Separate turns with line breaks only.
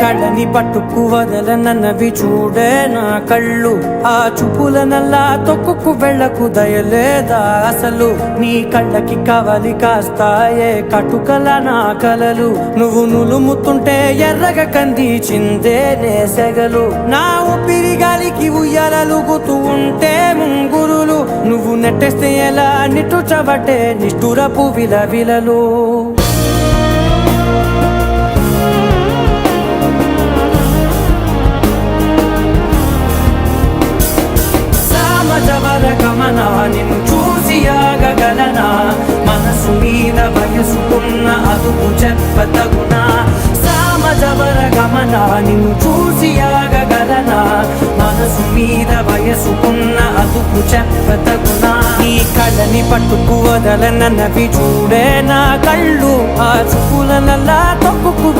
కళ్ళని పట్టుకు వదలనన్నవి చూడే నా కళ్ళు. ఆ చూపులనల్లా తొక్కుకు వెళ్ళకు దయలేదా అసలు. నీ కళ్ళకి కవలి కాస్తాయే కటుకల నా కలలు. నువ్వు నులుముతుంటే ఎర్రగా కంది చిందే నేసెగలు. నా ఊపిరి గాలికి ఉయ్యాలలుగుతూ ఉంటే ముంగురులు. నువ్వు నెట్టేస్తే ఎలా నిట్టుచబట్టే నిష్ఠురపు విలవిలలు. సామజవర గమనా నిన్ను చూసి ఆగగలనా. మనసు మీద వయసుకున్న అదుపు చెప్పతగునా. సామజవర గమనా నిన్ను చూసి ఆగగలనా. మనసు మీద వయసుకున్న అదుపు చెప్పతగునా. నీ కళ్ళని పట్టుకు వదలనన్నవి చూడే నా కళ్ళు. ఆ చూపులనల్లా తొక్కుకు